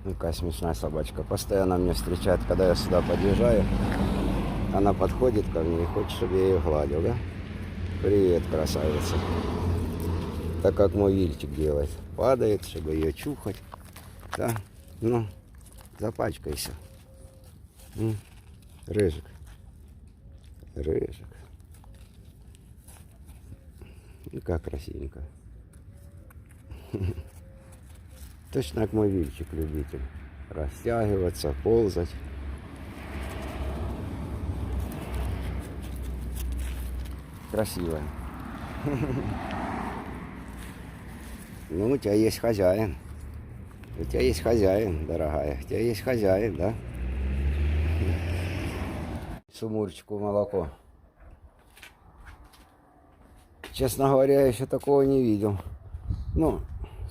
Какая смешная собачка. Постоянно меня встречает, когда я сюда подъезжаю. Она подходит ко мне и хочет, чтобы я ее гладил, да? Привет, красавица. Так как мой Вильчик делает. Падает, чтобы ее чухать. Да? Ну, запачкайся. Рыжик. Рыжик. Ну, как красивенько. Точно как мой Вильчик любитель. Растягиваться, ползать. Красивая. Ну, у тебя есть хозяин. У тебя есть хозяин, дорогая. У тебя есть хозяин, да? Сумурчику молоко. Честно говоря, я еще такого не видел. Ну,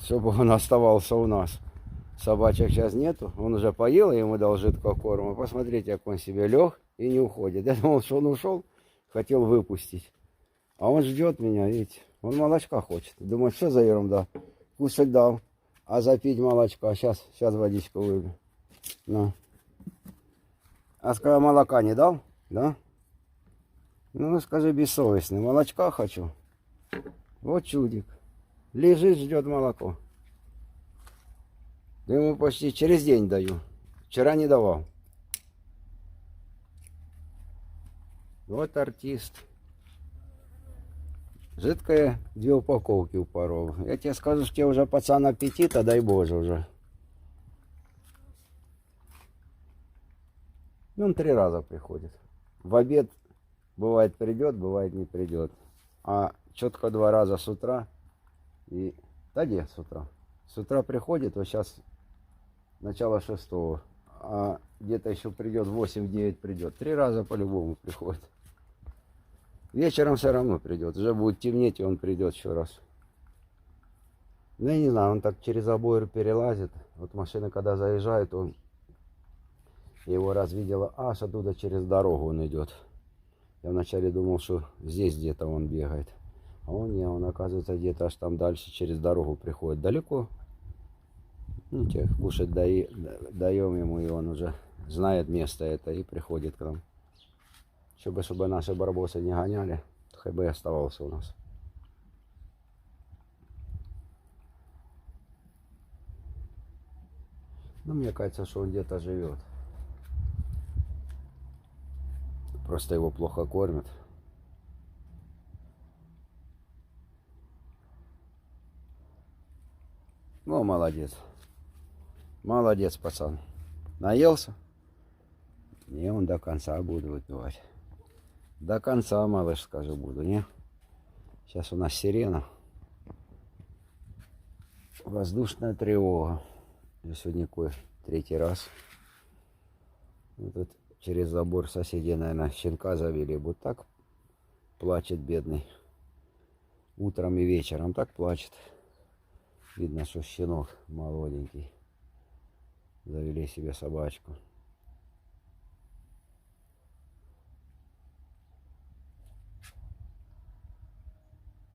чтобы он оставался у нас. Собачек сейчас нету. Он уже поел, и ему дал жидкого корма. Посмотрите, как он себе лег и не уходит. Я думал, что он ушел, хотел выпустить. А он ждет меня, видите. Он молочка хочет. Думает, что за ерунда. Кушать дал. А запить молочка. Сейчас водичку выпью. Ну. А скажи, молока не дал? Да? Ну, скажи, бессовестный. Молочка хочу. Вот чудик. Лежит, ждет молоко. Да ему почти через день даю. Вчера не давал. Вот артист. Жидкое 2 упаковки упорол. Я тебе скажу, что тебе уже пацан аппетита, дай боже уже. Ну, он 3 раза приходит. В обед бывает придет, бывает не придет. А четко 2 раза с утра. И... Да где с утра? С утра приходит, вот сейчас начало 6-го. А где-то еще придет, 8-9 придет. 3 раза по-любому приходит. Вечером все равно придет. Уже будет темнеть, и он придет еще раз. Ну, я не знаю, он так через забор перелазит. Вот машина, когда заезжает, он... Я его раз видела, аж оттуда через дорогу он идет. Я вначале думал, что здесь где-то он бегает. А он не, он оказывается где-то аж там дальше через дорогу приходит. Далеко. Ну, кушать даем ему, и он уже знает место это и приходит к нам. Чтобы наши барбосы не гоняли, хоть бы и оставался у нас. Ну, мне кажется, что он где-то живет. Просто его плохо кормят. Ну, молодец. Молодец, пацан. Наелся? Не, он до конца буду выпивать. До конца, малыш, скажу, буду, не? Сейчас у нас сирена. Воздушная тревога. Я сегодня 3-й раз. Вот тут через забор соседи, наверное, щенка завели. Вот так плачет бедный. Утром и вечером так плачет. Видно, что щенок молоденький. Завели себе собачку.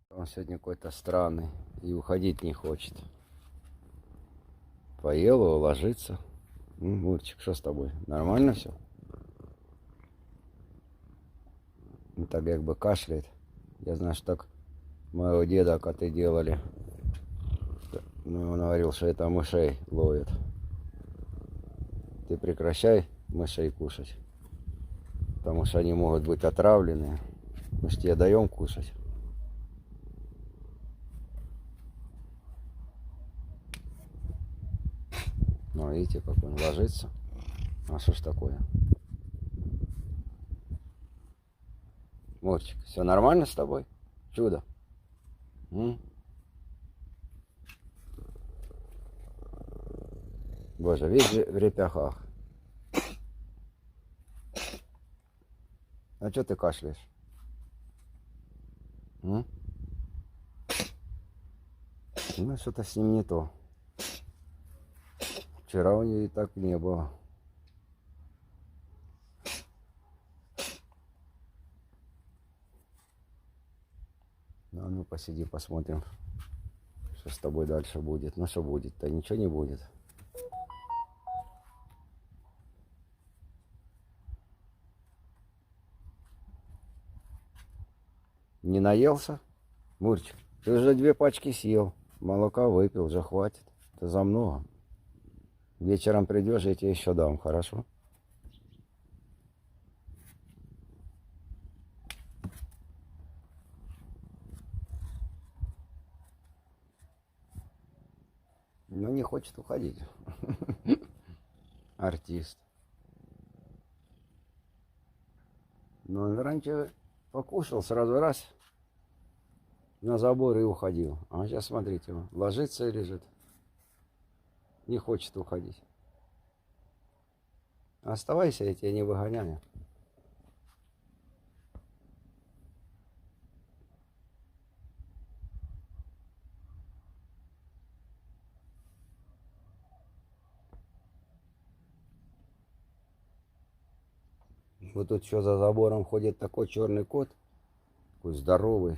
Он сегодня какой-то странный и уходить не хочет. Поел, ложится. Мурчик, что с тобой? Нормально все? Он так как бы кашляет. Я знаю, что так моего деда коты делали. Ну, он говорил, что это мышей ловит. Ты прекращай мышей кушать. Потому что они могут быть отравленные. Мы же тебе даем кушать. Ну, видите, как он ложится. А что ж такое? Мурчик, все нормально с тобой? Чудо. Боже, весь в репяхах. А что ты кашляешь? Ну, что-то с ним не то. Вчера у нее и так не было. Ну, ну посиди, посмотрим, что с тобой дальше будет. Ну, что будет-то? Ничего не будет. Не наелся? Мурчик, ты уже 2 пачки съел. Молока выпил, уже хватит. Это за много. Вечером придешь, я тебе еще дам, хорошо? Ну, не хочет уходить. Артист. Но он раньше покушал, сразу раз на забор и уходил. А сейчас, смотрите, он ложится и лежит. Не хочет уходить. Оставайся, я тебя не выгоняю. Вот тут еще за забором ходит такой черный кот. Такой здоровый.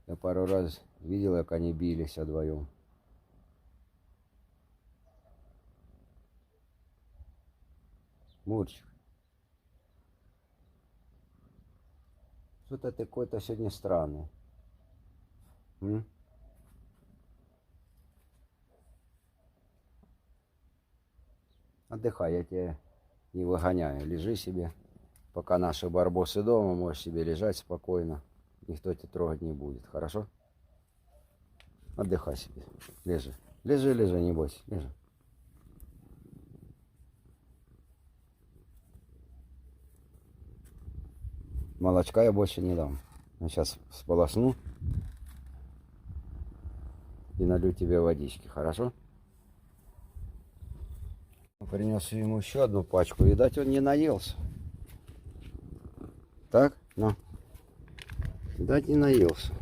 Я пару раз видел, как они бились вдвоем. Мурчик. Что-то ты какой-то сегодня странный. М? Отдыхай, я тебя не выгоняю. Лежи себе. Пока наши барбосы дома, можешь себе лежать спокойно. Никто тебя трогать не будет, хорошо? Отдыхай себе. Лежи. Лежи, лежи, не бойся. Лежи. Молочка я больше не дам. Я сейчас сполосну и налью тебе водички, хорошо? Принес ему еще одну пачку. Видать, он не наелся. Так? На. Видать, не наелся.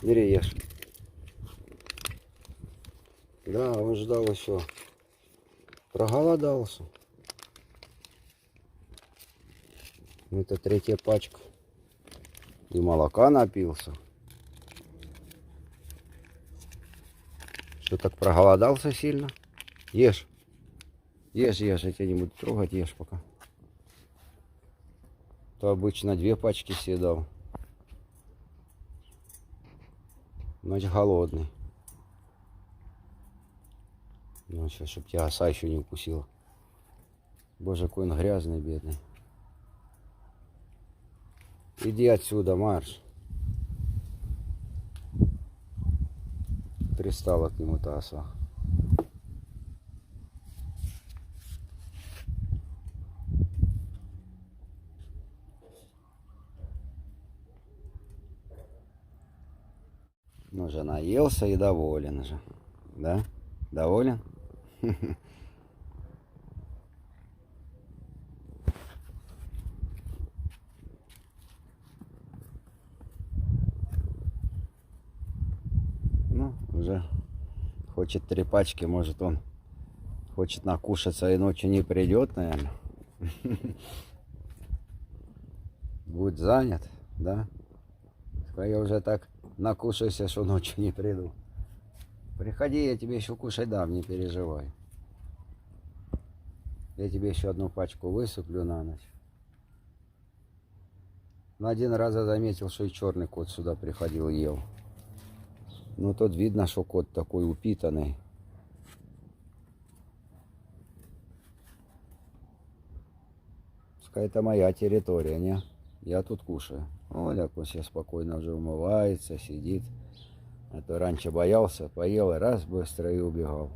Бери, ешь. Да, он ждал еще. Проголодался. Это 3-я пачка. И молока напился. Что, так проголодался сильно? Ешь. Ешь, ешь, я тебя не буду трогать, ешь пока. То обычно 2 пачки съедал. Значит, голодный. Ну, сейчас, чтоб тебя оса еще не укусила. Боже, какой он грязный, бедный. Иди отсюда, марш. Пристала к нему та оса. Ну, уже наелся и доволен же. Да? Доволен? Ну, уже хочет 3 пачки, может он хочет накушаться и ночью не придет, наверное. Будет занят, да? Я уже так накушаюсь, что ночью не приду. Приходи, я тебе еще кушать дам, не переживай. Я тебе еще одну пачку высыплю на ночь. Но один раз я заметил, что и черный кот сюда приходил, ел. Ну, тут видно, что кот такой упитанный. Пускай это моя территория, не? Я тут кушаю. Оля сейчас спокойно уже умывается, сидит. А то раньше боялся, поел и раз быстро и убегал.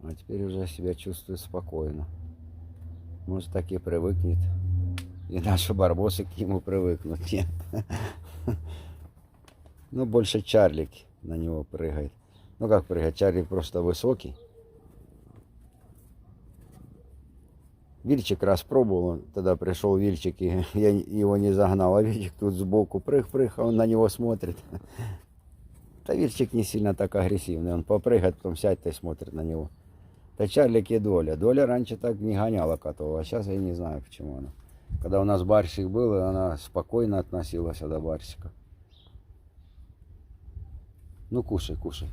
А теперь уже себя чувствует спокойно. Может, так и привыкнет. И наши барбосы к нему привыкнут. Нет. Ну, больше Чарлик на него прыгает. Ну, как прыгает? Чарлик просто высокий. Вильчик раз пробовал, он тогда пришел Вильчик, и я его не загнал, а Вильчик тут сбоку прыг-прыг, а он на него смотрит. Да Вильчик не сильно так агрессивный, он попрыгает, потом сядет и смотрит на него. Да Чарлик и Доля. Доля раньше так не гоняла котов, а сейчас я не знаю, почему она. Когда у нас барсик был, она спокойно относилась до барсика. Ну, кушай, кушай.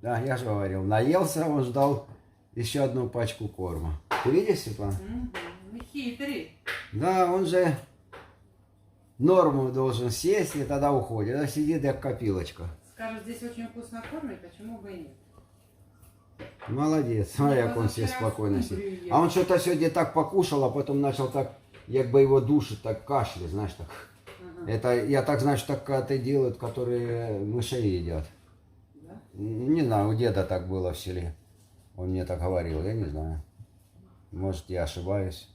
Да, я же говорил, наелся, он ждал еще одну пачку корма. Ты видишь, Степан? Хитрый. Да, он же норму должен съесть и тогда уходит. А сидит как копилочка. Скажут, здесь очень вкусно кормят, почему бы и нет? Молодец, смотри, Я как он себе позавчера спокойно скумбрию сидит. ел. А он что-то сегодня так покушал, а потом начал так, как бы его душит, так кашля, знаешь, так. Ага. Это, я так знаю, что так это делают, которые мышей едят. Да? Не знаю, у деда так было в селе. Он мне так говорил, я не знаю. Может, я ошибаюсь.